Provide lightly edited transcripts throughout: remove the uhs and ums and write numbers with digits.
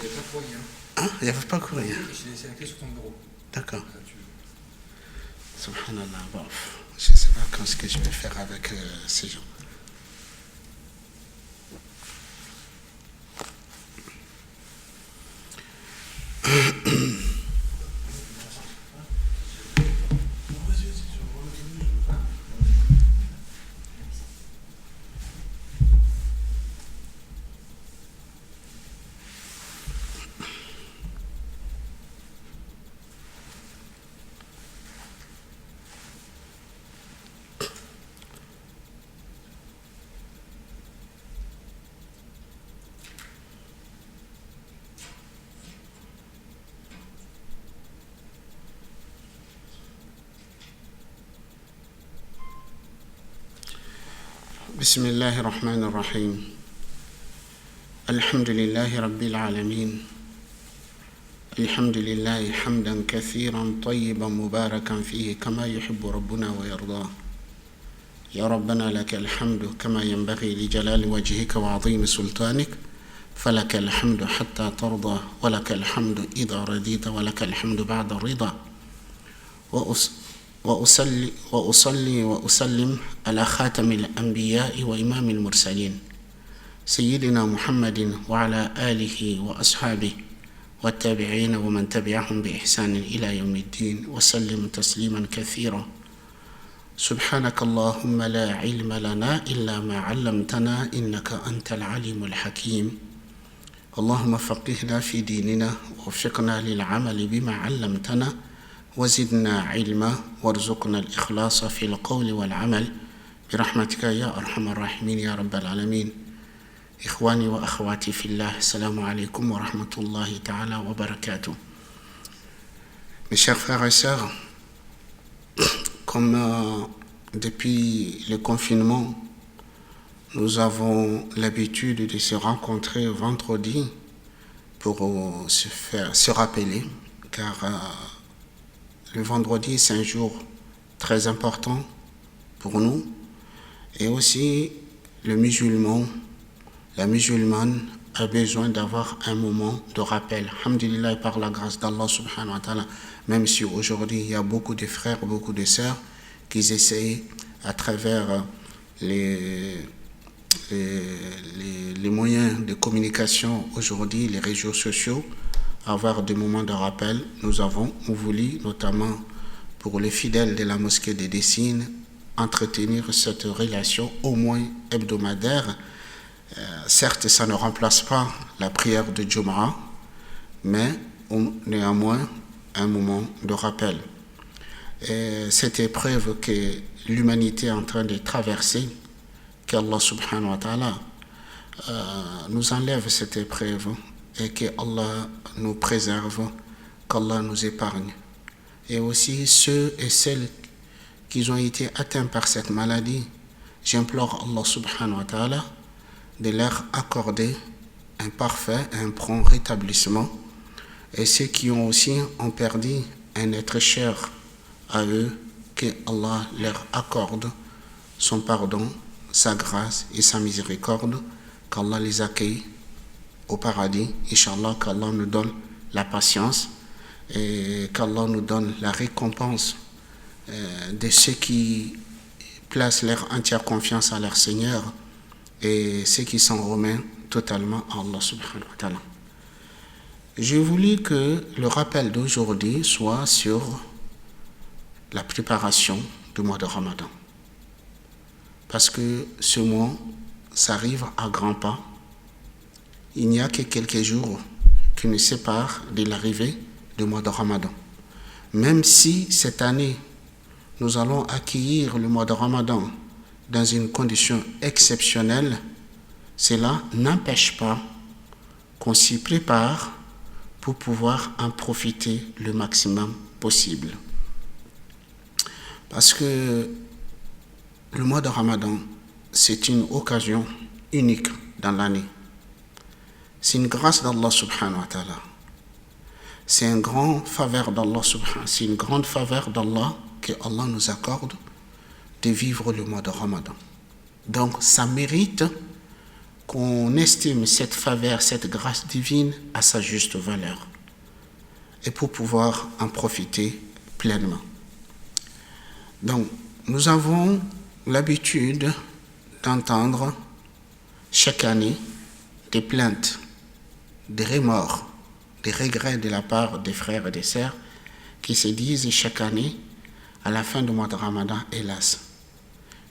Il n'y avait pas de courrier. Hein? Il n'y avait pas de courrier. Je l'ai laissé la clé sur ton bureau. D'accord. Subhanallah. Bon, je ne sais pas ce que je vais faire avec ces gens. بسم الله الرحمن الرحيم الحمد لله رب العالمين الحمد لله حمدا كثيرا طيبا مباركا فيه كما يحب ربنا ويرضاه يا ربنا لك الحمد كما ينبغي لجلال وجهك وعظيم سلطانك فلك الحمد حتى ترضى ولك الحمد إذا رضيت ولك الحمد بعد الرضا وأصلي وأسلم على خاتم الأنبياء وإمام المرسلين سيدنا محمد وعلى آله وأصحابه والتابعين ومن تبعهم بإحسان إلى يوم الدين وسلم تسليما كثيرا سبحانك اللهم لا علم لنا إلا ما علمتنا إنك أنت العليم الحكيم اللهم فقهنا في ديننا ووفقنا للعمل بما علمتنا وزدنا علما وارزقنا الإخلاص في القول والعمل برحمتك يا أرحم الراحمين يا رب العالمين إخواني وأخواتي في الله السلام عليكم ورحمة الله تعالى وبركاته. Mes chers frères et sœurs, comme depuis le confinement, nous avons l'habitude de se rencontrer vendredi pour se rappeler, car le vendredi, c'est un jour très important pour nous. Et aussi, le musulman, la musulmane a besoin d'avoir un moment de rappel. Alhamdulillah, par la grâce d'Allah subhanahu wa ta'ala, même si aujourd'hui, il y a beaucoup de frères, beaucoup de sœurs qui essayent à travers les moyens de communication aujourd'hui, les réseaux sociaux, avoir des moments de rappel. Nous avons voulu, notamment pour les fidèles de la mosquée de Dessines, entretenir cette relation au moins hebdomadaire. Certes, ça ne remplace pas la prière de Jumu'ah, mais néanmoins un moment de rappel. Et cette épreuve que l'humanité est en train de traverser, qu'Allah subhanahu wa ta'ala nous enlève cette épreuve et que Allah nous préserve, qu'Allah nous épargne. Et aussi ceux et celles qui ont été atteints par cette maladie, j'implore Allah subhanahu wa ta'ala de leur accorder un parfait, un prompt rétablissement. Et ceux qui ont perdu un être cher à eux, que Allah leur accorde son pardon, sa grâce et sa miséricorde, qu'Allah les accueille au paradis, Inch'Allah, qu'Allah nous donne la patience et qu'Allah nous donne la récompense de ceux qui placent leur entière confiance à leur Seigneur et ceux qui s'en remettent totalement à Allah subhanahu wa ta'ala. J'ai voulu que le rappel d'aujourd'hui soit sur la préparation du mois de Ramadan. Parce que ce mois, ça arrive à grands pas. Il n'y a que quelques jours qui nous séparent de l'arrivée du mois de Ramadan. Même si cette année, nous allons accueillir le mois de Ramadan dans une condition exceptionnelle, cela n'empêche pas qu'on s'y prépare pour pouvoir en profiter le maximum possible. Parce que le mois de Ramadan, c'est une occasion unique dans l'année. C'est une grâce d'Allah subhanahu wa ta'ala. C'est une grande faveur d'Allah subhanahu. C'est une grande faveur d'Allah que Allah nous accorde de vivre le mois de Ramadan. Donc, ça mérite qu'on estime cette faveur, cette grâce divine à sa juste valeur et pour pouvoir en profiter pleinement. Donc, nous avons l'habitude d'entendre chaque année des plaintes, des remords, des regrets de la part des frères et des sœurs qui se disent chaque année, à la fin du mois de Ramadan, hélas,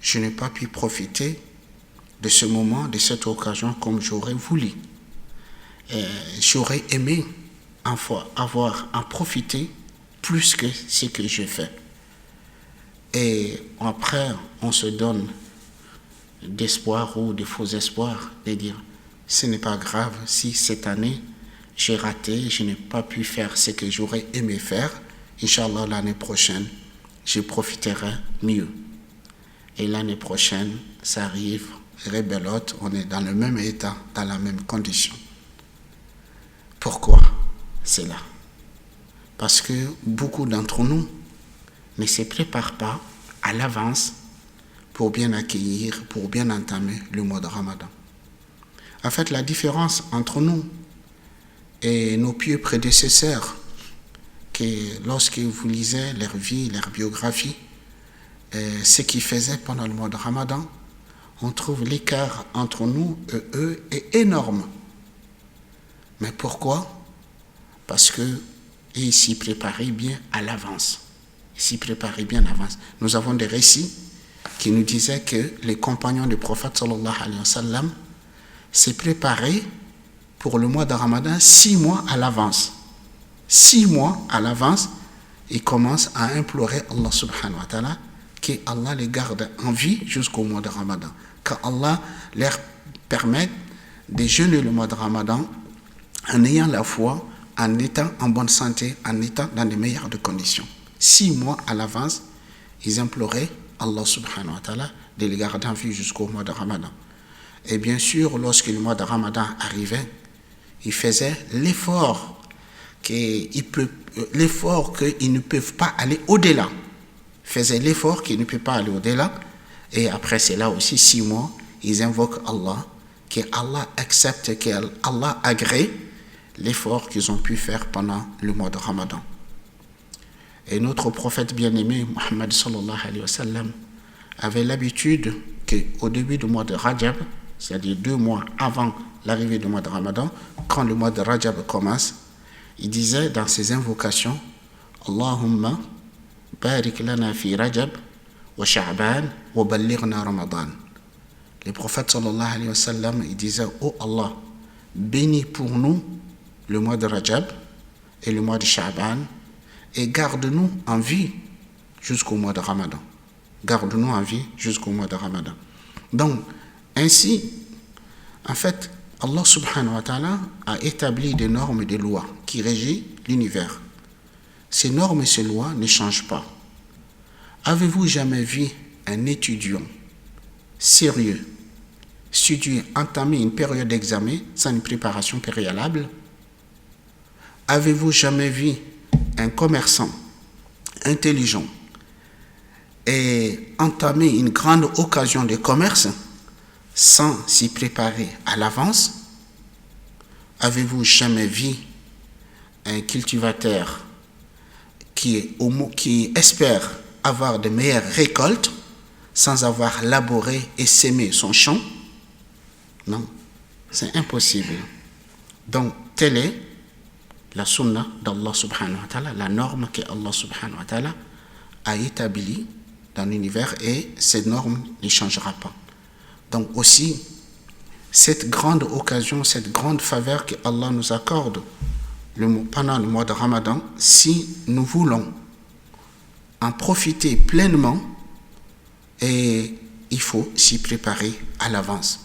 je n'ai pas pu profiter de ce moment, de cette occasion comme j'aurais voulu. J'aurais aimé avoir en profiter plus que ce que j'ai fait. Et après, on se donne d'espoir ou de faux espoirs, de dire, ce n'est pas grave si cette année, j'ai raté, je n'ai pas pu faire ce que j'aurais aimé faire. Inch'Allah, l'année prochaine, je profiterai mieux. Et l'année prochaine, ça arrive, rebelote, on est dans le même état, dans la même condition. Pourquoi c'est là? Parce que beaucoup d'entre nous ne se préparent pas à l'avance pour bien accueillir, pour bien entamer le mois de Ramadan. En fait, la différence entre nous et nos pieux prédécesseurs, que lorsque vous lisez leur vie, leur biographie, ce qu'ils faisaient pendant le mois de Ramadan, on trouve l'écart entre nous et eux est énorme. Mais pourquoi? Parce qu'ils s'y préparaient bien à l'avance. Ils s'y préparaient bien à l'avance. Nous avons des récits qui nous disaient que les compagnons du prophète sallallahu alayhi wa sallam s'est préparé pour le mois de Ramadan 6 mois à l'avance. 6 mois à l'avance, ils commencent à implorer Allah subhanahu wa ta'ala que Allah les garde en vie jusqu'au mois de Ramadan. Qu'Allah leur permette de jeûner le mois de Ramadan en ayant la foi, en étant en bonne santé, en étant dans les meilleures conditions. 6 mois à l'avance, ils imploraient Allah subhanahu wa ta'ala de les garder en vie jusqu'au mois de Ramadan. Et bien sûr, lorsque le mois de Ramadan arrivait, ils faisaient l'effort qu'ils ne peuvent pas aller au-delà. Ils faisaient l'effort qu'ils ne peuvent pas aller au-delà. Et après cela aussi, 6 mois, ils invoquent Allah, que Allah accepte, que Allah agrée l'effort qu'ils ont pu faire pendant le mois de Ramadan. Et notre prophète bien-aimé, Muhammad sallallahu alayhi wa sallam, avait l'habitude qu'au début du mois de Rajab, c'est-à-dire 2 mois avant l'arrivée du mois de Ramadan, quand le mois de Rajab commence, il disait dans ses invocations, Allahumma barik lana fi Rajab wa Sha'ban wa ballighna Ramadan. Le prophète sallallahu alayhi wa sallam, il disait, oh Allah, bénis pour nous le mois de Rajab et le mois de Sha'ban et garde-nous en vie jusqu'au mois de Ramadan. Garde-nous en vie jusqu'au mois de Ramadan. Donc, ainsi, en fait, Allah subhanahu wa ta'ala a établi des normes et des lois qui régissent l'univers. Ces normes et ces lois ne changent pas. Avez-vous jamais vu un étudiant sérieux, studieux, entamer une période d'examen sans une préparation préalable? Avez-vous jamais vu un commerçant intelligent et entamer une grande occasion de commerce sans s'y préparer à l'avance? Avez-vous jamais vu un cultivateur qui espère avoir de meilleures récoltes sans avoir labouré et sémé son champ? Non, c'est impossible. Donc, telle est la sunna d'Allah subhanahu wa ta'ala, la norme que Allah subhanahu wa ta'ala a établie dans l'univers, et cette norme ne changera pas. Donc aussi, cette grande occasion, cette grande faveur que Allah nous accorde pendant le mois de Ramadan, si nous voulons en profiter pleinement, et il faut s'y préparer à l'avance.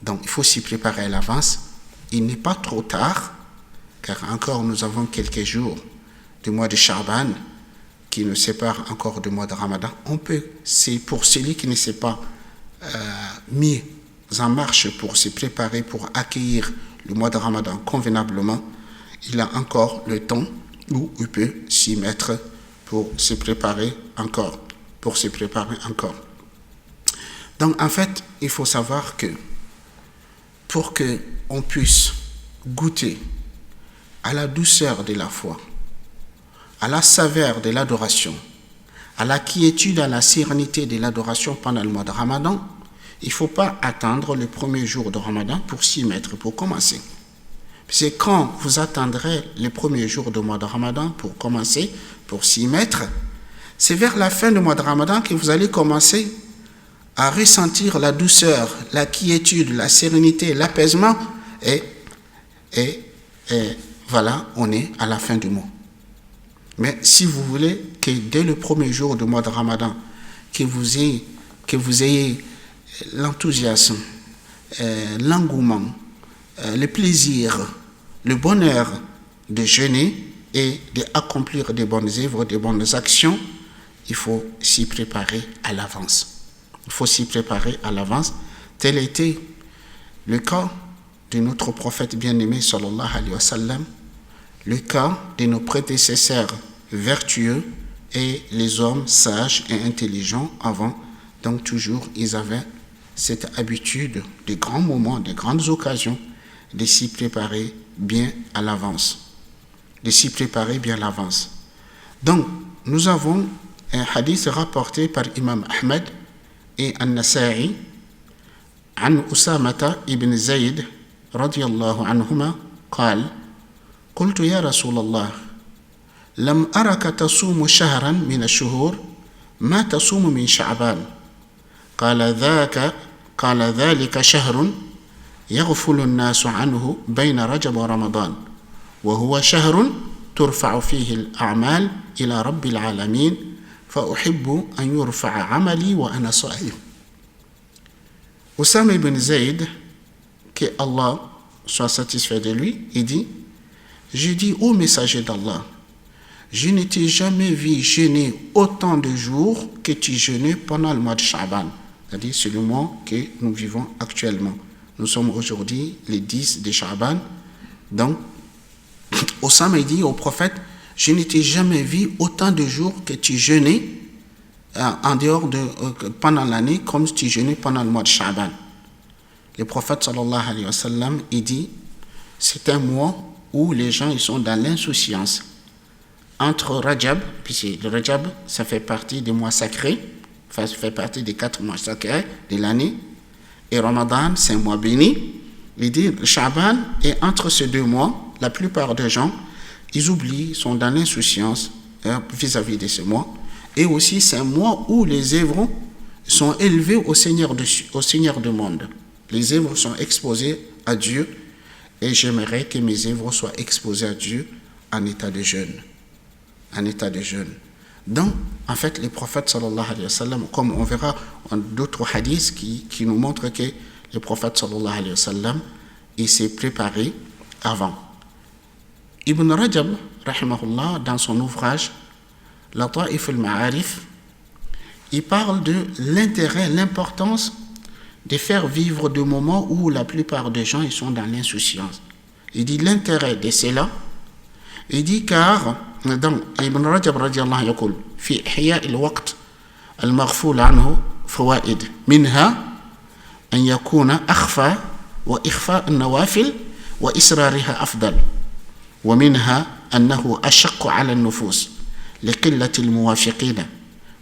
Donc il faut s'y préparer à l'avance. Il n'est pas trop tard, car encore nous avons quelques jours du mois de Sha'ban qui nous sépare encore du mois de Ramadan. C'est pour celui qui ne s'est pas mis en marche pour se préparer, pour accueillir le mois de Ramadan convenablement, il a encore le temps où il peut s'y mettre pour se préparer encore. Donc en fait, il faut savoir que pour qu'on puisse goûter à la douceur de la foi, à la saveur de l'adoration, à la quiétude, à la sérénité de l'adoration pendant le mois de Ramadan, il ne faut pas attendre le premier jour de Ramadan pour s'y mettre, pour commencer. C'est quand vous attendrez le premier jour du mois de Ramadan pour commencer, pour s'y mettre, c'est vers la fin du mois de Ramadan que vous allez commencer à ressentir la douceur, la quiétude, la sérénité, l'apaisement, et voilà, on est à la fin du mois. Mais si vous voulez que dès le premier jour du mois de Ramadan, que vous ayez l'enthousiasme, l'engouement, le plaisir, le bonheur de jeûner et d'accomplir des bonnes œuvres, des bonnes actions, il faut s'y préparer à l'avance. Il faut s'y préparer à l'avance. Tel était le cas de notre prophète bien-aimé, sallallahu alayhi wa sallam, le cas de nos prédécesseurs vertueux et les hommes sages et intelligents avant. Donc toujours, ils avaient cette habitude, des grands moments, des grandes occasions, de s'y préparer bien à l'avance. De s'y préparer bien à l'avance. Donc, nous avons un hadith rapporté par Imam Ahmed et An-Nasa'i عن أسامة ibn زيد رضي الله عنهما قال قلت يا رسول الله لم أرك تصوم شهرا من الشهور ما تصوم من شعبان قال ذلك شهر يغفل الناس عنه بين رجب ورمضان وهو شهر ترفع فيه الأعمال إلى رب العالمين فأحب أن يرفع عملي وأنا صائم. Oussama ibn Zayd, que Allah soit satisfait de lui, il dit, je dis ô messager d'Allah, je ne t'ai jamais vu jeûner autant de jours que tu jeûnais pendant le mois de Sha'ban. C'est-à-dire, c'est le mois que nous vivons actuellement. Nous sommes aujourd'hui les 10 de Sha'ban. Donc, Oussama dit au prophète, je ne t'ai jamais vu autant de jours que tu jeûnais en dehors de pendant l'année comme tu jeûnais pendant le mois de Sha'ban. Le prophète sallallahu alayhi wa sallam, il dit, c'est un mois où les gens ils sont dans l'insouciance. Entre Rajab, puisque le Rajab, ça fait partie des mois sacrés, ça fait partie des 4 mois sacrés de l'année, et Ramadan, c'est un mois béni. Il dit, Sha'ban, et entre ces 2 mois, la plupart des gens, ils oublient, sont dans l'insouciance vis-à-vis de ce mois. Et aussi, c'est un mois où les œuvres sont élevées au Seigneur du monde. Les œuvres sont exposées à Dieu. Et j'aimerais que mes œuvres soient exposées à Dieu en état de jeûne. En état de jeûne. Donc, en fait, les prophètes, sallallahu alayhi wa sallam, comme on verra dans d'autres hadiths qui nous montrent que le prophète, sallallahu alayhi wa sallam, il s'est préparé avant. Ibn Rajab, rahimahullah, dans son ouvrage, Lata'if al-Ma'arif, il parle de l'intérêt, l'importance de faire vivre des moments où la plupart des gens ils sont dans l'insouciance. Il dit l'intérêt de cela, il dit car dans Ibn Rajab radiyallahu anhu يقول في إحياء الوقت المغفول عنه فوائد منها أن يكون أخفى وإخفاء النوافل وإسرارها أفضل ومنها أنه أشق على النفوس لقلة الموافقين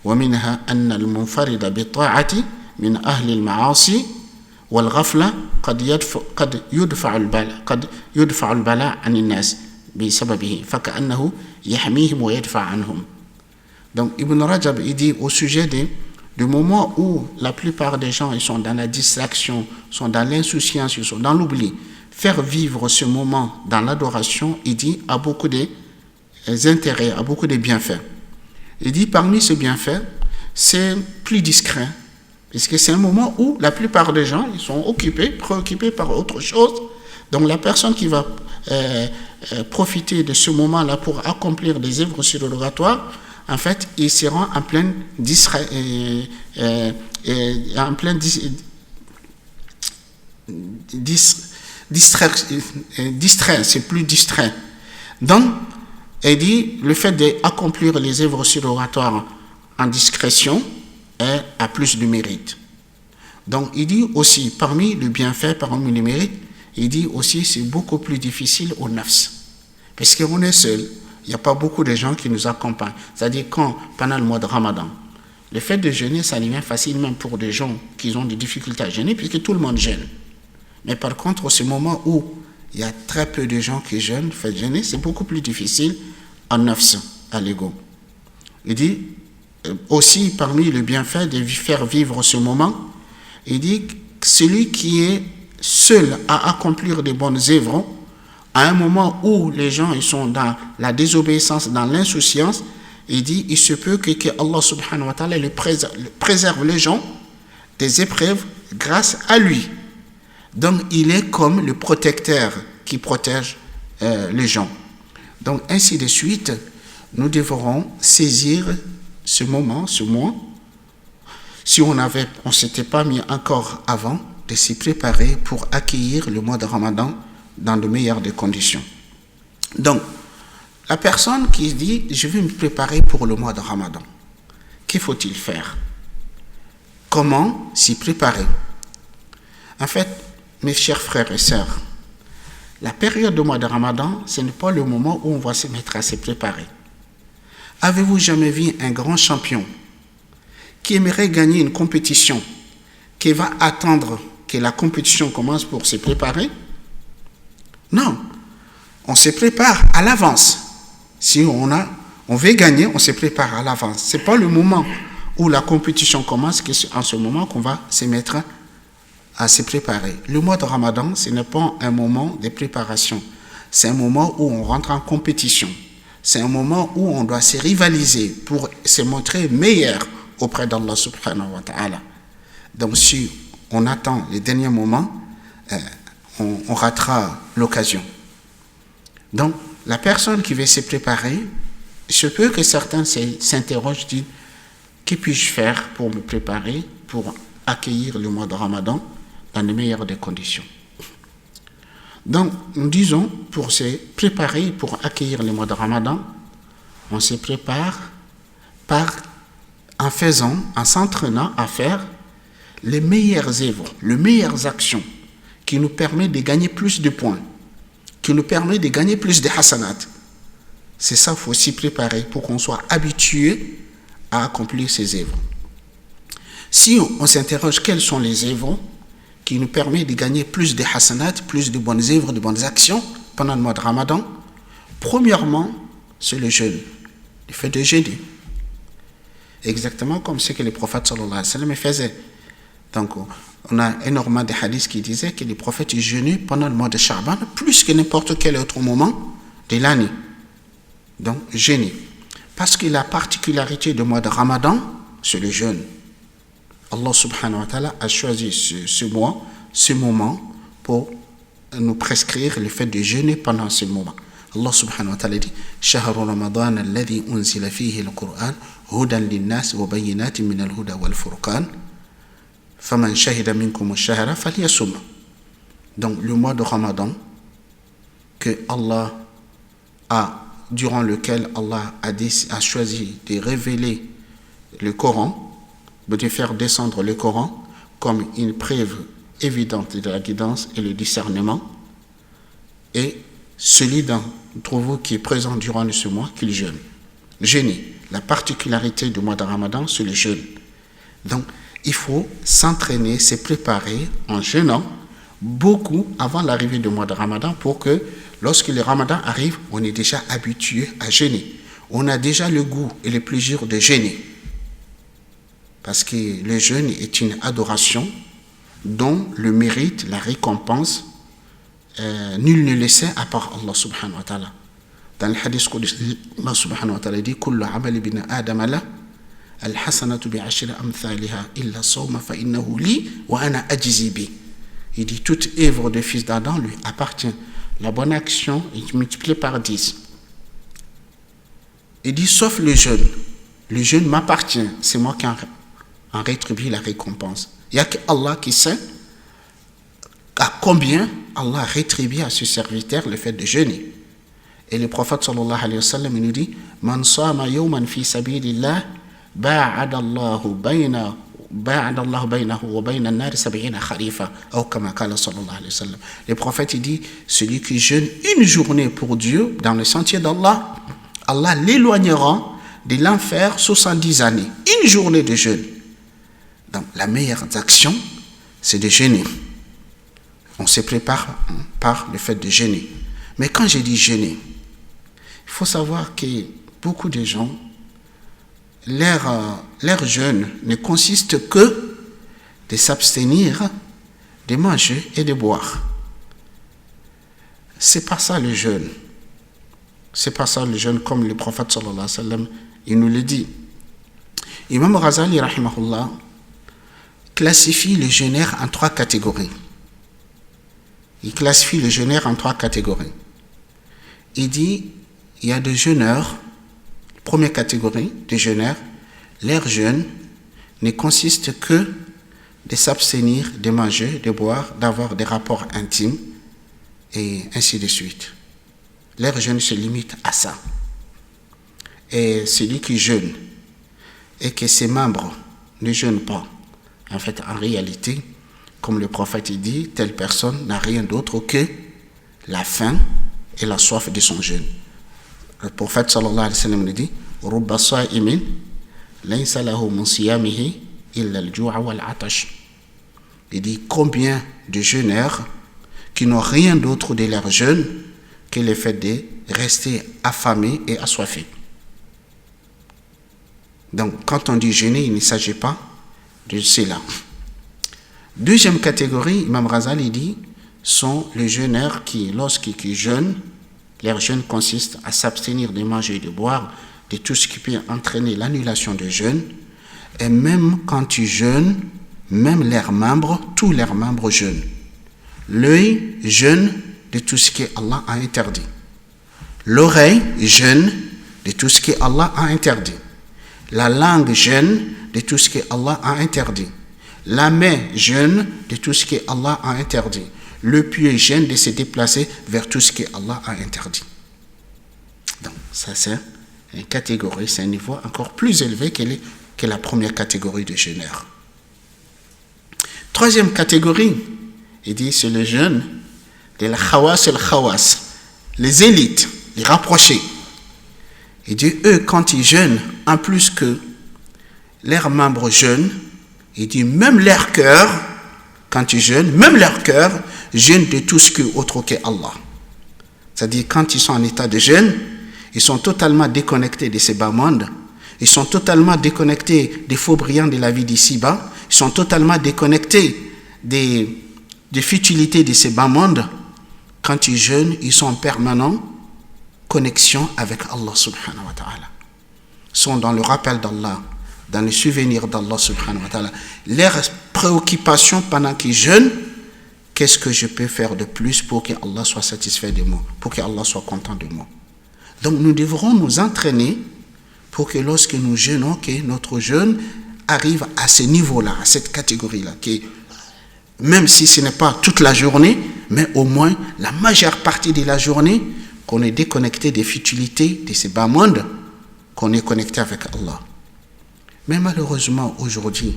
ومنها أن المنفرد بالطاعة من أهل المعاصي والغفلة قد يدفع البلاء عن الناس بسببه فكأنه يحميهم ويدفع عنهم. Donc Ibn Rajab il dit au sujet du moment où la plupart des gens ils sont dans la distraction, sont dans l'insouciance, ils sont dans l'oubli, faire vivre ce moment dans l'adoration, il dit a beaucoup d'intérêts, a beaucoup de bienfaits. Il dit parmi ces bienfaits, c'est plus discret, puisque c'est un moment où la plupart des gens ils sont préoccupés par autre chose. Donc la personne qui va profiter de ce moment-là pour accomplir des œuvres surrogatoires, en fait, il se rend en pleine distrait, c'est plus distrait. Donc, il dit, le fait d'accomplir les œuvres surrogatoires en discrétion a plus de mérite. Donc il dit aussi, parmi le bienfait, parmi les mérites, il dit aussi c'est beaucoup plus difficile au nafs. Parce qu'on est seul, il n'y a pas beaucoup de gens qui nous accompagnent. C'est-à-dire quand, pendant le mois de Ramadan, le fait de jeûner, ça devient facile même pour des gens qui ont des difficultés à jeûner, puisque tout le monde jeûne. Mais par contre, au ce moment où il y a très peu de gens qui jeûnent, fait jeûner, c'est beaucoup plus difficile en nafs, à l'ego. Il dit aussi, parmi le bienfait de faire vivre ce moment, il dit celui qui est seul à accomplir des bonnes œuvres, à un moment où les gens ils sont dans la désobéissance, dans l'insouciance, il dit il se peut que Allah subhanahu wa ta'ala préserve les gens des épreuves grâce à lui. Donc il est comme le protecteur qui protège les gens. Donc ainsi de suite, nous devrons saisir ce moment, ce mois. Si on ne s'était pas mis encore avant de s'y préparer pour accueillir le mois de Ramadan dans de meilleures des conditions. Donc, la personne qui dit « je vais me préparer pour le mois de Ramadan », qu'il faut-il faire? Comment s'y préparer? En fait, mes chers frères et sœurs, la période du mois de Ramadan, ce n'est pas le moment où on va se mettre à se préparer. Avez-vous jamais vu un grand champion qui aimerait gagner une compétition, qui va attendre que la compétition commence pour se préparer? Non, on se prépare à l'avance. Si on veut gagner, on se prépare à l'avance. Ce n'est pas le moment où la compétition commence, que c'est en ce moment qu'on va se mettre à se préparer. Le mois de Ramadan, ce n'est pas un moment de préparation. C'est un moment où on rentre en compétition. C'est un moment où on doit se rivaliser pour se montrer meilleur auprès d'Allah subhanahu wa ta'ala. Donc si on attend les derniers moments, on ratera l'occasion. Donc la personne qui veut se préparer, il se peut que certains s'interrogent, disent, que puis-je faire pour me préparer, pour accueillir le mois de Ramadan dans les meilleures des conditions? Donc nous disons, pour se préparer, pour accueillir le mois de Ramadan, on se prépare en s'entraînant à faire les meilleures œuvres, les meilleures actions qui nous permettent de gagner plus de points, qui nous permettent de gagner plus de hasanat. C'est ça, il faut s'y préparer pour qu'on soit habitué à accomplir ces œuvres. Si on s'interroge quelles sont les œuvres qui nous permettent de gagner plus de hasanat, plus de bonnes œuvres, de bonnes actions pendant le mois de Ramadan, premièrement, c'est le jeûne, le fait de jeûner. Exactement comme ce que les prophètes sallallahu alayhi wa sallam faisaient. Donc, on a énormément de hadiths qui disaient que les prophètes jeûnaient pendant le mois de Sha'ban plus que n'importe quel autre moment de l'année. Donc, jeûner. Parce que la particularité du mois de Ramadan, c'est le jeûne. Allah subhanahu wa ta'ala a choisi ce mois, ce moment, pour nous prescrire le fait de jeûner pendant ce moment. Allah subhanahu wa ta'ala dit شهر رمضان الذي أنزل فيه القرآن هدى للناس وبينات من الهدى والفرقان فمن شهد منكم الشهر فليصم. Donc le mois de Ramadan que durant lequel Allah a choisi de révéler le Coran, de faire descendre le Coran comme une preuve évidente de la guidance et le discernement, et celui d'entre vous qui est présent durant ce mois, qu'il jeûne. Jeûner. La particularité du mois de Ramadan, c'est le jeûne. Donc, il faut s'entraîner, se préparer en jeûnant beaucoup avant l'arrivée du mois de Ramadan pour que, lorsque le Ramadan arrive, on est déjà habitué à jeûner. On a déjà le goût et le plaisir de jeûner. Parce que le jeûne est une adoration dont le mérite, la récompense, nul ne le sait à part Allah subhanahu wa ta'ala. Dans le hadith qudsi, Allah subhanahu wa ta'ala dit kullu amali bin adam la al-hasanatu bi ashri amthaliha illa sawma fa innahu li wa ana ajzi bi. Il dit toute œuvre de fils d'Adam lui appartient. La bonne action est multipliée par 10. Il dit sauf le jeûne. Le jeûne m'appartient, c'est moi qui en rétribue la récompense. Il n'y a que Allah qui sait à combien Allah rétribue à ce serviteur le fait de jeûner. Et le prophète sallallahu alayhi wa sallam nous dit Man sama yawman fi sabilillah ba'ada Allahu bayna Le prophète il dit, celui qui jeûne une journée pour Dieu dans le sentier d'Allah, Allah l'éloignera de l'enfer 70 années. Une journée de jeûne. Donc la meilleure action, c'est de jeûner. On se prépare par le fait de jeûner. Mais quand je dis jeûner, il faut savoir que beaucoup de gens, leur jeûne ne consiste que de s'abstenir de manger et de boire. C'est pas ça le jeûne. C'est pas ça le jeûne comme le prophète sallallahu alayhi wa sallam, il nous le dit. Imam Ghazali rahimahullah classifie les jeûneurs en 3 catégories. Il classifie les jeûneurs en 3 catégories. Il dit, il y a des jeûneurs, première catégorie de jeûneurs, leur jeûne ne consiste que de s'abstenir, de manger, de boire, d'avoir des rapports intimes, et ainsi de suite. Leur jeûne se limite à ça. Et celui qui jeûne et que ses membres ne jeûnent pas, en fait, en réalité, comme le prophète dit, telle personne n'a rien d'autre que la faim et la soif de son jeûne. Le prophète sallallahu alayhi wa sallam dit, Rubba sa'imin laysa lahu min siyamihi illa al-ju'a wal-'atash. Il dit combien de jeûneurs qui n'ont rien d'autre de leur jeûne que le fait de rester affamés et assoiffés. Donc, quand on dit jeûner, il ne s'agit pas de cela. Deuxième catégorie, Imam Ghazali dit, sont les jeûneurs qui, lorsqu'ils jeûnent, leur jeûne consiste à s'abstenir de manger et de boire, de tout ce qui peut entraîner l'annulation du jeûne. Et même quand ils jeûnent, même leurs membres, tous leurs membres jeûnent. L'œil jeûne de tout ce que Allah a interdit. L'oreille jeûne de tout ce que Allah a interdit. La langue jeûne de tout ce que Allah a interdit. La main jeûne de tout ce que Allah a interdit. Le pied jeûne de se déplacer vers tout ce que Allah a interdit. Donc, ça c'est une catégorie, c'est un niveau encore plus élevé que la première catégorie de jeûneurs. Troisième catégorie, il dit, c'est le jeûne de la khawas et le khawas, les élites, les rapprochés. Il dit, eux, quand ils jeûnent, en plus que leurs membres jeûnent, il dit, même leur cœur, quand ils jeûnent, même leur cœur jeûne de tout ce qui est autre que Allah. C'est-à-dire, quand ils sont en état de jeûne, ils sont totalement déconnectés de ces bas mondes, ils sont totalement déconnectés des faux brillants de la vie d'ici-bas, ils sont totalement déconnectés des futilités de ces bas mondes. Quand ils jeûnent, ils sont en permanente connexion avec Allah subhanahu wa ta'ala. Ils sont dans le rappel d'Allah, dans le souvenir d'Allah subhanahu wa ta'ala. Leur préoccupation pendant qu'ils jeûnent, qu'est-ce que je peux faire de plus pour que Allah soit satisfait de moi, pour que Allah soit content de moi. Donc nous devrons nous entraîner pour que lorsque nous jeûnons, que notre jeûne arrive à ce niveau-là, à cette catégorie-là, que même si ce n'est pas toute la journée, mais au moins la majeure partie de la journée, qu'on est déconnecté des futilités de ces bas mondes, qu'on est connecté avec Allah. Mais malheureusement, aujourd'hui,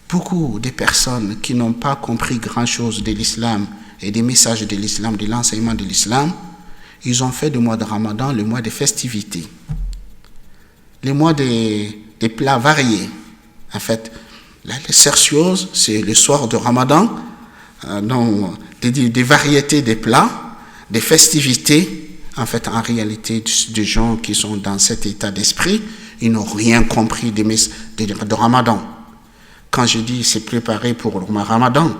beaucoup de personnes qui n'ont pas compris grand-chose de l'islam et des messages de l'islam, de l'enseignement de l'islam, ils ont fait du mois de Ramadan le mois des festivités, le mois des plats variés. En fait, la cerciose, c'est le soir de Ramadan, donc des variétés de plats, des festivités. En fait, en réalité, des gens qui sont dans cet état d'esprit, ils n'ont rien compris de Ramadan. Quand je dis c'est préparé pour le Ramadan,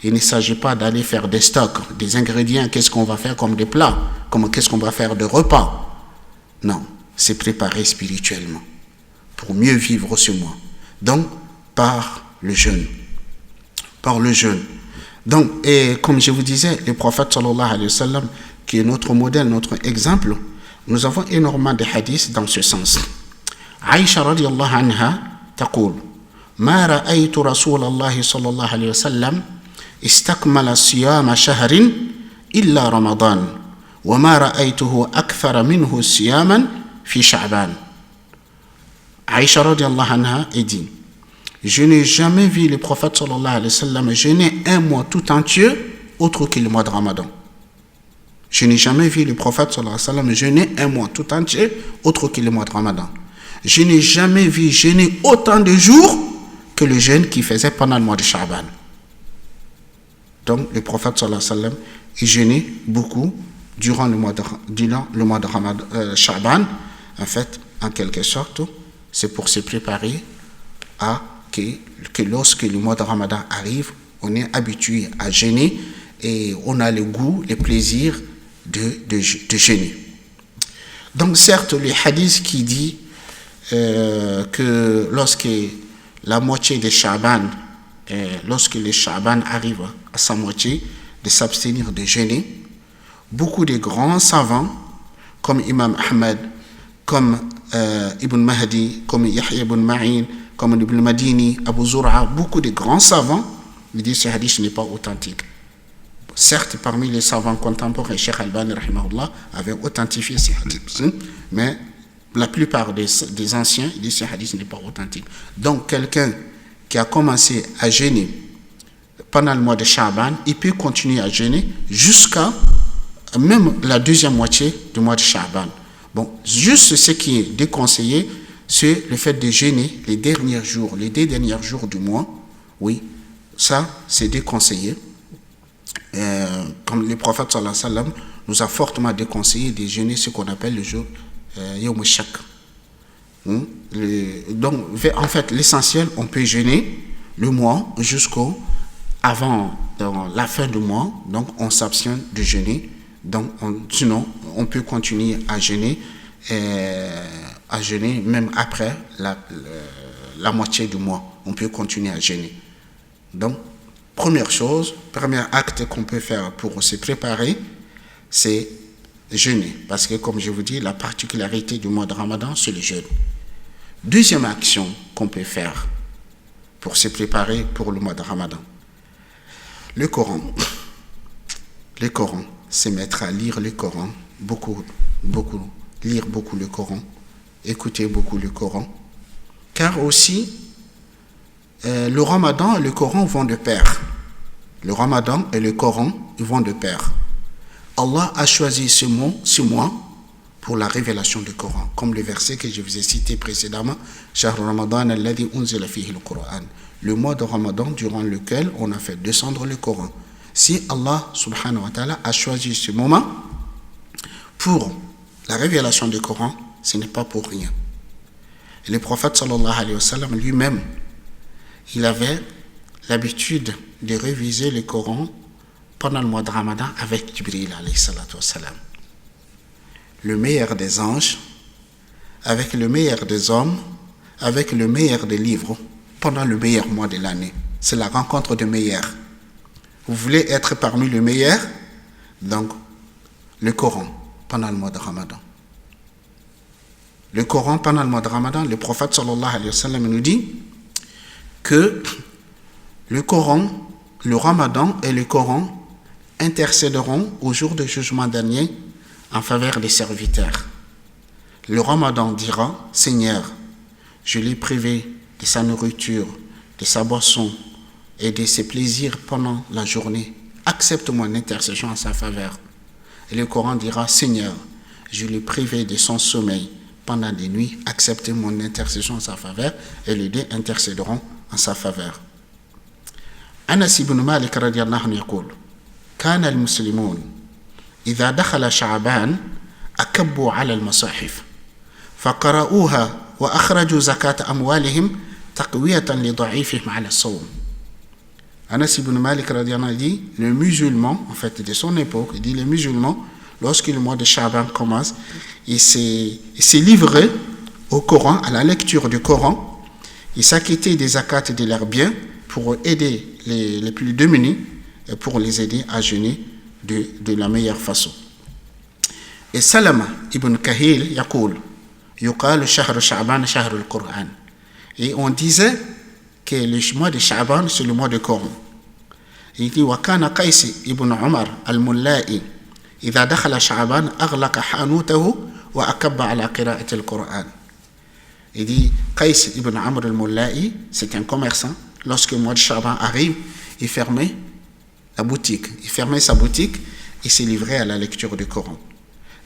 il ne s'agit pas d'aller faire des stocks, des ingrédients, qu'est-ce qu'on va faire comme des plats, qu'est-ce qu'on va faire de repas. Non, c'est préparé spirituellement, pour mieux vivre ce mois. Donc, par le jeûne. Par le jeûne. Donc, et comme je vous disais, le prophète sallallahu alayhi wa sallam, qui est notre modèle, notre exemple, nous avons énormément de hadiths dans ce sens. Aïcha radiyallahu anha taqul ما رأيت رسول الله صلى الله عليه وسلم استكمل صيام شهر إلا رمضان وما رأيته أكثر منه صياما في شعبان. Aïcha radiyallahu anha dit, Je n'ai jamais vu le prophète sallallahu alayhi wa sallam jeûner un mois tout entier autre que le mois de Ramadan. Je n'ai jamais vu le prophète sallallahu alayhi wa sallam jeûner un mois tout entier autre que le mois de Ramadan. Je n'ai jamais vu jeûner autant de jours que le jeûne qu'il faisait pendant le mois de Sha'ban. Donc le prophète sallallahu alayhi wa sallam il jeûnait beaucoup durant le mois de Ramadan, Sha'ban. En fait, en quelque sorte, c'est pour se préparer à que lorsque le mois de Ramadan arrive, on est habitué à jeûner et on a le goût, le plaisir de jeûner. Donc certes, le hadith qui dit que lorsque la moitié de Sha'ban, lorsque le Sha'ban arrive à sa moitié, de s'abstenir de jeûner, beaucoup de grands savants, comme Imam Ahmed, comme Ibn Mahdi, comme Yahya ibn Ma'in, comme Ibn Madini, Abu Zur'a, beaucoup de grands savants, ils disent que ce hadith n'est pas authentique. Certes, parmi les savants contemporains, Cheikh Albani rahimahullah avait authentifié ce hadith, mais la plupart des anciens disent que ce hadith n'est pas authentique. Donc, quelqu'un qui a commencé à jeûner pendant le mois de Sha'ban, il peut continuer à jeûner jusqu'à même la deuxième moitié du mois de Sha'ban. Bon, juste ce qui est déconseillé, c'est le fait de jeûner les 2 derniers jours du mois. Oui, ça, c'est déconseillé. Comme le prophète sallallahu alayhi wa sallam nous a fortement déconseillé de jeûner ce qu'on appelle le jour Yawm al-Shak. Donc, en fait, l'essentiel, on peut jeûner le mois avant la fin du mois. Donc, on s'abstient de jeûner. Donc, sinon, on peut continuer à jeûner même après la moitié du mois. On peut continuer à jeûner. Donc, premier acte qu'on peut faire pour se préparer, c'est jeûner. Parce que, comme je vous dis, la particularité du mois de Ramadan, c'est le jeûne. Deuxième action qu'on peut faire pour se préparer pour le mois de Ramadan, le Coran. Le Coran, c'est mettre à lire le Coran, lire beaucoup le Coran, écouter beaucoup le Coran. Car aussi, le Ramadan et le Coran vont de pair. Le Ramadan et le Coran vont de pair. Allah a choisi ce mois pour la révélation du Coran, comme le verset que je vous ai cité précédemment, Shahr Ramadan alladhi unzila fihi al-Qur'an, le mois de Ramadan durant lequel on a fait descendre le Coran. Si Allah subhanahu wa ta'ala a choisi ce moment pour la révélation du Coran, ce n'est pas pour rien. Et le prophète sallallahu alayhi wa sallam lui-même, il avait l'habitude de réviser le Coran pendant le mois de Ramadan avec Jibril alayhi salatu wa salam. Le meilleur des anges, avec le meilleur des hommes, avec le meilleur des livres, pendant le meilleur mois de l'année. C'est la rencontre de meilleurs. Vous voulez être parmi les meilleurs? Donc, le Coran, pendant le mois de Ramadan. Le Coran, pendant le mois de Ramadan, le prophète sallallahu alayhi wa sallam nous dit que le Coran, le Ramadan et le Coran intercéderont au jour du jugement dernier en faveur des serviteurs. Le Ramadan dira, Seigneur, je l'ai privé de sa nourriture, de sa boisson et de ses plaisirs pendant la journée. Accepte mon intercession en sa faveur. Et le Coran dira, Seigneur, je l'ai privé de son sommeil pendant des nuits. Accepte mon intercession en sa faveur. Et les deux intercéderont en sa faveur. Anas ibn Malik radiyallahu anhu yaqul, كان المسلمون إذا دخل شعبان أكبوا على المصاحف فقرأوها وأخرجوا زكاة أموالهم تقوية لضعيفهم على الصوم. Anas ibn Malik radiyallahu anhu dit, le musulman, en fait de son époque, il dit les musulmans, lorsque le mois de Sha'ban commence, il s'est livré au Coran, à la lecture du Coran, il s'acquittait des zakats de leurs biens pour aider les plus démunis et pour les aider à jeûner de la meilleure façon. Et Salama ibn Kahil yaqul, yuqal shahr Sha'ban shahr al-Qur'an. Et on disait que le mois de Sha'ban c'est le mois du Coran. Il dit wa kana Qais ibn Umar al-Mulla'i idha dakhala Sha'ban aghlaqa hanutahu wa akabba ala qira'ati al-Qur'an. Il dit, Qais ibn Amr al-Mulla'i, c'est un commerçant. Lorsque le mois de Shaban arrive, il fermait la boutique. Il fermait sa boutique et s'est livré à la lecture du Coran.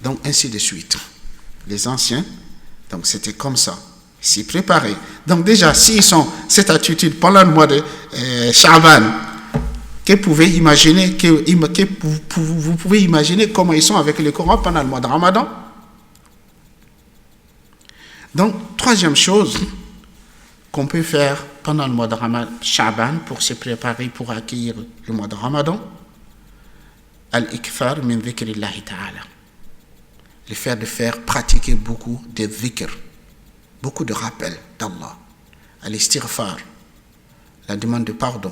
Donc, ainsi de suite. Les anciens, donc c'était comme ça. S'y préparer. Donc déjà, s'ils ont cette attitude pendant le mois de Shaban, vous pouvez imaginer comment ils sont avec le Coran pendant le mois de Ramadan. Donc, troisième chose qu'on peut faire pendant le mois de Shaban pour se préparer pour accueillir le mois de Ramadan, al-ikthar min dhikrillahi ta'ala. Le fait de faire pratiquer beaucoup de dhikr, beaucoup de rappels d'Allah, al-istighfar, la demande de pardon,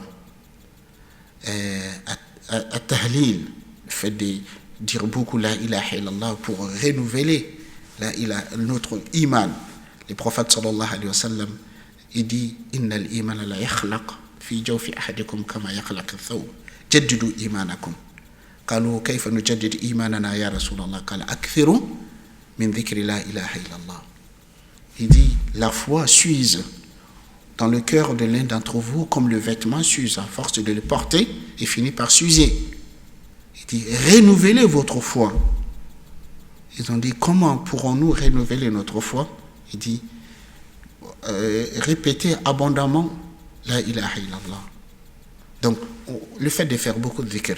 at-tahlil, le fait de dire beaucoup la ilaha illallah pour renouveler notre iman. Le prophète sallallahu alayhi wa sallam, il dit innal imana la yakhlaq fi jawfi ahadikum kama yakhlaq ath-thawb jaddidu imanakum. قالوا كيف نجدد إيماننا يا رسول الله قال أكثروا من ذكر لا إله إلا الله. Il dit la foi s'use dans le cœur de l'un d'entre vous comme le vêtement s'use à force de le porter et finit par s'user. Il dit renouvelez votre foi. Ils ont dit comment pourrons-nous renouveler notre foi? Il dit répétez abondamment la ilaha illallah. Donc le fait de faire beaucoup de dhikr,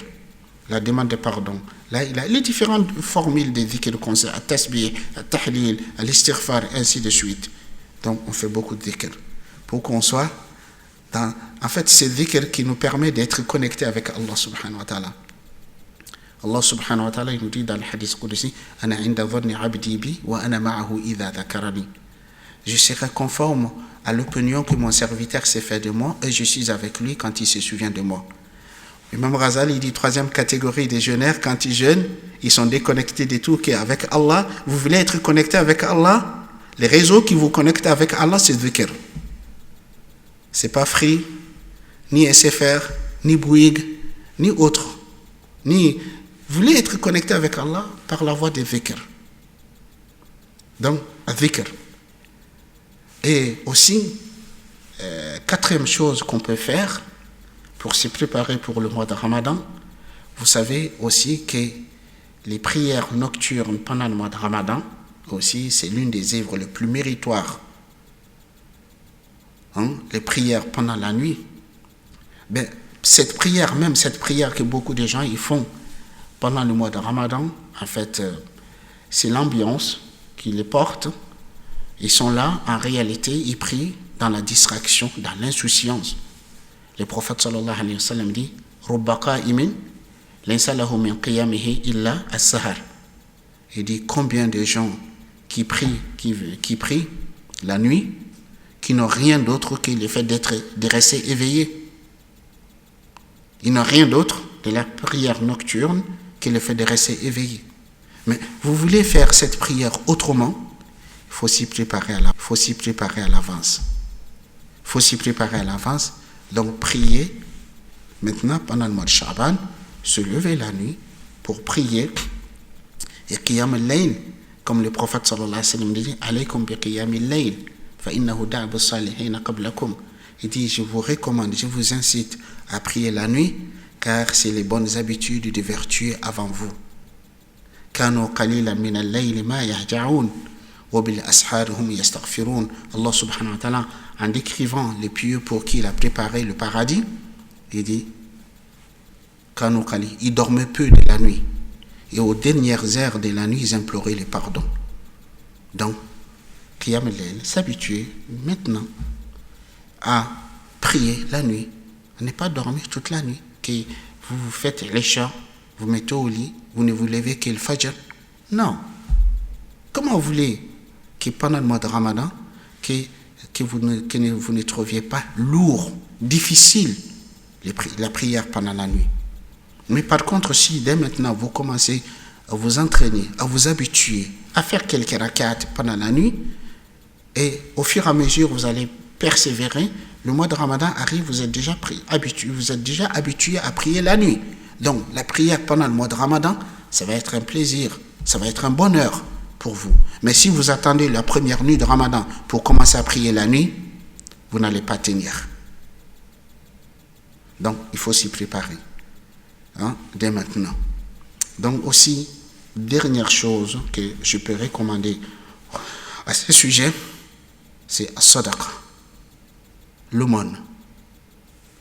la demande de pardon, les différentes formules de dhikr qu'on sait, at-tasbih, at-tahlil, al-istighfar, ainsi de suite. Donc on fait beaucoup de dhikr pour qu'on soit dans... En fait, c'est dhikr qui nous permet d'être connectés avec Allah subhanahu wa ta'ala. Allah subhanahu wa ta'ala, il nous dit dans le hadith qudsi, ana inda dhanni abdi bi wa ana ma'ahu idha dhakarani. Je serai conforme à l'opinion que mon serviteur s'est fait de moi et je suis avec lui quand il se souvient de moi. Imam Ghazali, il dit troisième catégorie des jeûneurs, quand ils jeûnent, ils sont déconnectés de tout qui est avec Allah. Vous voulez être connecté avec Allah? Les réseaux qui vous connectent avec Allah, c'est dhikr. C'est pas Free, ni SFR, ni Bouygues, ni autre. Vous voulez être connecté avec Allah par la voie des dhikr. Donc, dhikr. Et aussi, quatrième chose qu'on peut faire pour se préparer pour le mois de Ramadan, vous savez aussi que les prières nocturnes pendant le mois de Ramadan, aussi, c'est l'une des œuvres les plus méritoires. Les prières pendant la nuit. Cette prière que beaucoup de gens ils font pendant le mois de Ramadan, en fait, c'est l'ambiance qui les porte. Ils sont là, en réalité, ils prient dans la distraction, dans l'insouciance. Le prophète sallallahu alayhi wa sallam dit Rubba qa'imin laysa lahu min qiyamihi illa as-sahar. Il dit combien de gens qui prient la nuit, qui n'ont rien d'autre que le fait de rester éveillés. Ils n'ont rien d'autre de la prière nocturne que le fait de rester éveillés. Mais vous voulez faire cette prière autrement, il faut s'y préparer à l'avance. Il faut s'y préparer à l'avance. Donc prier, maintenant pendant le mois de Shaban, se lever la nuit pour prier. Et qiyam al-layl, comme le prophète sallallahu alayhi wa sallam dit, alaykum bi qiyam al-layl, fa innahu da'bu as-salihin qablakum. Il dit, je vous recommande, je vous incite à prier la nuit, car c'est les bonnes habitudes de vertu avant vous. Kanu qalilan min al-layli ma yahja'un wa bil ashar hum yastaghfirun. Allah subhanahu wa ta'ala, en décrivant les pieux pour qui il a préparé le paradis, il dit Kanu qali, ils dormaient peu de la nuit. Et aux dernières heures de la nuit, ils imploraient le pardon. Donc, Qiyam al-Layl, s'habituer maintenant à prier la nuit, à ne pas dormir toute la nuit, que vous faites l'Isha, vous mettez au lit, vous ne vous levez que le Fajr. Non. Comment vous voulez que pendant le mois de Ramadan, que vous ne trouviez pas lourd, difficile, la prière pendant la nuit? Mais par contre, si dès maintenant vous commencez à vous entraîner, à vous habituer à faire quelques rakats pendant la nuit, et au fur et à mesure vous allez persévérer, le mois de Ramadan arrive, vous êtes déjà habitué à prier la nuit. Donc la prière pendant le mois de Ramadan, ça va être un plaisir, ça va être un bonheur. pour vous. Mais si vous attendez la première nuit de Ramadan pour commencer à prier la nuit, vous n'allez pas tenir. Donc, il faut s'y préparer dès maintenant. Donc aussi, dernière chose que je peux recommander à ce sujet, c'est as-sadaqa, l'aumône.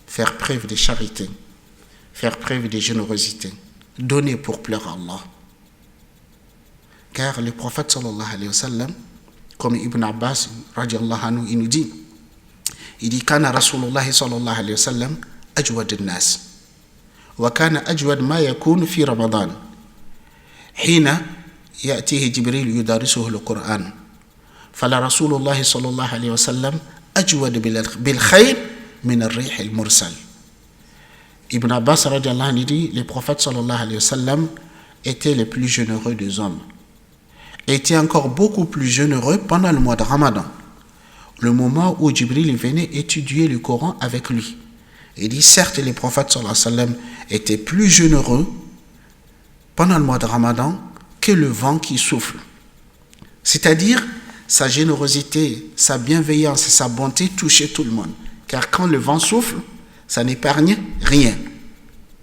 Faire preuve de charité, faire preuve de générosité, donner pour plaire à Allah. Car le prophète sallallahu alayhi wa sallam, comme Ibn Abbas radiallahu anhu, il nous dit, Kana Rasulullah sallallahu alayhi wa sallam ajwad al-nas. Wa kana ajwad ma yakun fi Ramadan. Hina ya'tihi Jibril yudarisuhu al-Qur'an. Fala Rasulullah sallallahu alayhi wa sallam ajwad bil khayr min al-rih al-mursal. Ibn Abbas radiallahu anhu dit, le prophète sallallahu alayhi wa sallam était le plus généreux des hommes. Était encore beaucoup plus généreux pendant le mois de Ramadan, le moment où Jibril venait étudier le Coran avec lui. Il dit, certes, les prophètes sallallahu alayhi wa sallam étaient plus généreux pendant le mois de Ramadan que le vent qui souffle. C'est-à-dire, sa générosité, sa bienveillance et sa bonté touchaient tout le monde. Car quand le vent souffle, ça n'épargne rien.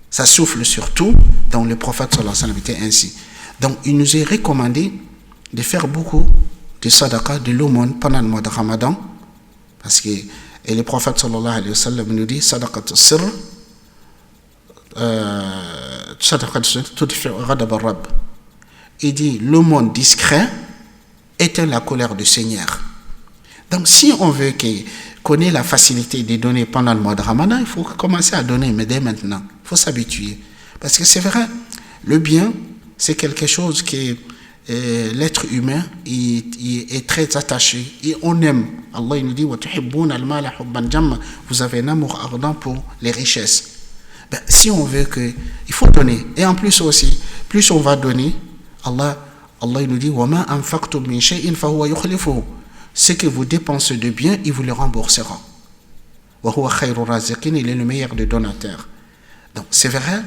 Ça souffle surtout, donc le prophète sallallahu alayhi wa sallam était ainsi. Donc, il nous est recommandé de faire beaucoup de sadaqa, de l'aumône pendant le mois de Ramadan, parce que le prophète sallallahu alayhi wa sallam nous dit sadaqat sirr tudfi ghadab ar-rabb. Il dit l'aumône discret éteint la colère du Seigneur. Donc si on veut qu'on ait la facilité de donner pendant le mois de Ramadan, il faut commencer à donner, mais dès maintenant, il faut s'habituer, parce que c'est vrai, le bien c'est quelque chose qui l'être humain est très attaché et on aime. Allah nous dit vous avez un amour ardent pour les richesses. Si on veut il faut donner, et en plus aussi, plus on va donner, Allah nous dit ce que vous dépensez de bien, il vous le remboursera. Il est le meilleur des donateurs. Donc c'est vrai,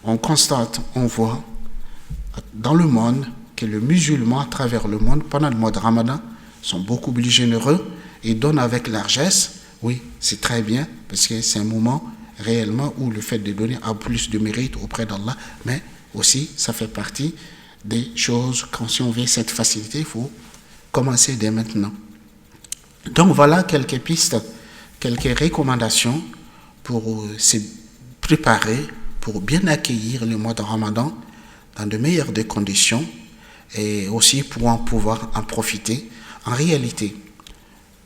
on constate, on voit dans le monde que les musulmans à travers le monde pendant le mois de Ramadan sont beaucoup plus généreux et donnent avec largesse. Oui, c'est très bien, parce que c'est un moment réellement où le fait de donner a plus de mérite auprès d'Allah, mais aussi ça fait partie des choses, quand si on veut cette facilité, il faut commencer dès maintenant. Donc voilà quelques pistes, quelques recommandations pour se préparer, pour bien accueillir le mois de Ramadan dans de meilleures des conditions et aussi pour pouvoir en profiter. En réalité,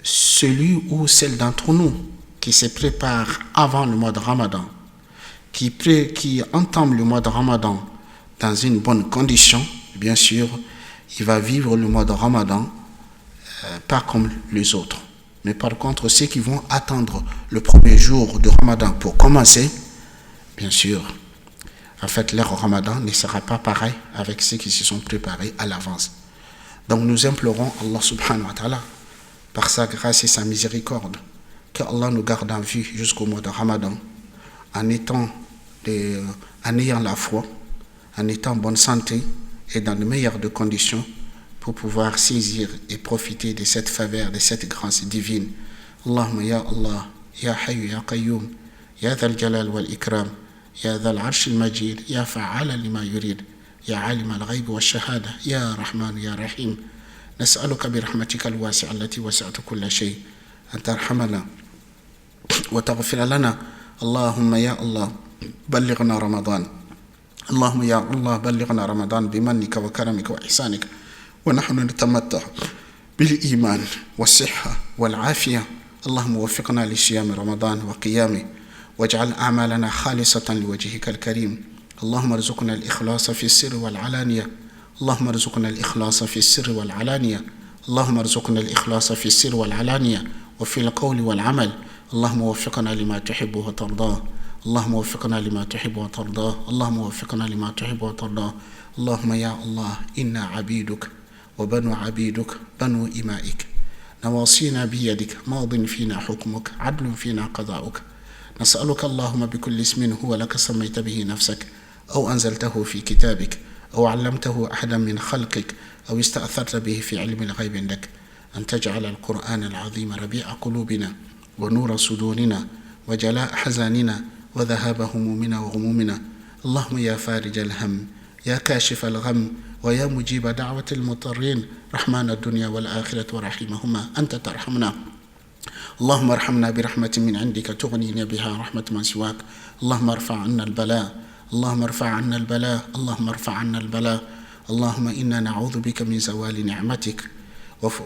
celui ou celle d'entre nous qui se prépare avant le mois de Ramadan, qui entame le mois de Ramadan dans une bonne condition, bien sûr, il va vivre le mois de Ramadan pas comme les autres. Mais par contre, ceux qui vont attendre le premier jour de Ramadan pour commencer, bien sûr, en fait, leur Ramadan ne sera pas pareil avec ceux qui se sont préparés à l'avance. Donc nous implorons Allah subhanahu wa ta'ala, par sa grâce et sa miséricorde, que Allah nous garde en vie jusqu'au mois de Ramadan, en ayant la foi, en étant en bonne santé et dans de meilleures de conditions pour pouvoir saisir et profiter de cette faveur, de cette grâce divine. Allahumma ya Allah, ya Hayyu ya Qayyum, ya Dhal Jalal wal Ikram, يا ذا العرش المجيد يا فعالا لما يريد يا عالم الغيب والشهادة يا رحمن يا رحيم نسألك برحمتك الواسعة التي وسعت كل شيء أن ترحمنا وتغفر لنا. اللهم يا الله بلغنا رمضان. اللهم يا الله بلغنا رمضان بمنك وكرمك وإحسانك ونحن نتمتع بالإيمان والصحة والعافية. اللهم وفقنا لصيام رمضان وقيامه واجعل أعمالنا خالصة لوجهك الكريم. اللهم ارزقنا الإخلاص في السر والعلانية. اللهم ارزقنا الإخلاص في السر والعلانية. اللهم ارزقنا الإخلاص في السر والعلانية وفي القول والعمل. اللهم وفقنا لما تحب وترضاه. اللهم وفقنا لما تحب وترضاه. اللهم وفقنا لما تحب وترضاه. اللهم يا الله إنا عبيدك وبنو عبيدك بنو إمائك نواصينا بيدك ماض فينا حكمك عدل فينا قضاؤك. نسألك اللهم بكل اسم هو لك سميت به نفسك أو أنزلته في كتابك أو علمته أحدا من خلقك أو استأثرت به في علم الغيب عندك أن تجعل القرآن العظيم ربيع قلوبنا ونور صدورنا وجلاء حزاننا وذهاب همومنا وغمومنا. اللهم يا فارج الهم، يا كاشف الغم، ويا مجيب دعوة المضطرين، رحمن الدنيا والآخرة ورحيمهما، أنت ترحمنا. اللهم ارحمنا برحمة من عندك تغنينا بها رحمة من سواك. اللهم ارفع عنا البلاء، اللهم ارفع عنا البلاء، اللهم ارفع عنا البلاء. اللهم إنا نعوذ بك من زوال نعمتك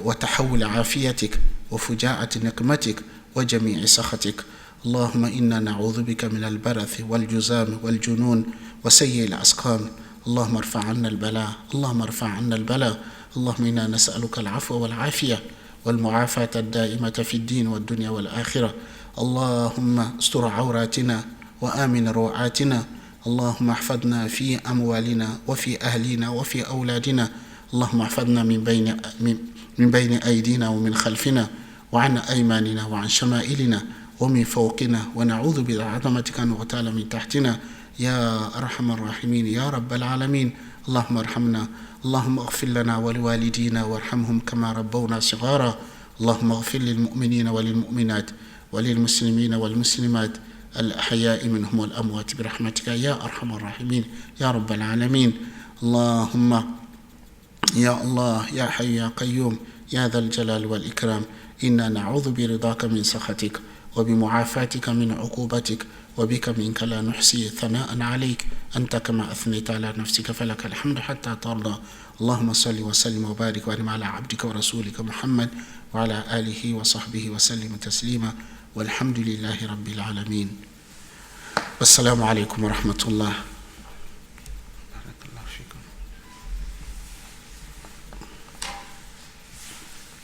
وتحول عافيتك وفجاءة نقمتك وجميع سخطك. اللهم إنا نعوذ بك من البرث والجزام والجنون وسيء الأسقام. اللهم ارفع عنا البلاء، اللهم ارفع عنا البلاء. اللهم إنا نسألك العفو والعافية والمعافاة الدائمة في الدين والدنيا والآخرة. اللهم استر عوراتنا وآمن روعاتنا. اللهم احفظنا في أموالنا وفي أهلنا وفي أولادنا. اللهم احفظنا من بين أيدينا ومن خلفنا وعن أيماننا وعن شمائلنا ومن فوقنا، ونعوذ بعظمتك أن نغتال من تحتنا يا أرحم الراحمين يا رب العالمين. اللهم ارحمنا، اللهم اغفر لنا ولوالدينا وارحمهم كما ربونا صغارا. اللهم اغفر للمؤمنين وللمؤمنات وللمسلمين والمسلمات الأحياء منهم والأموات برحمتك يا أرحم الراحمين يا رب العالمين. اللهم يا الله يا حي يا قيوم يا ذا الجلال والإكرام، إنا نعوذ برضاك من سخطك وبمعافاتك من عقوبتك، وبك منك لا نحصي ثناء عليك، أنت كما أثنيت على نفسك فلك الحمد حتى ترضى. اللهم صل وسلم وبارك وانعم على عبدك ورسولك محمد وعلى آله وصحبه وسلم تسليما، والحمد لله رب العالمين. والسلام عليكم ورحمة الله.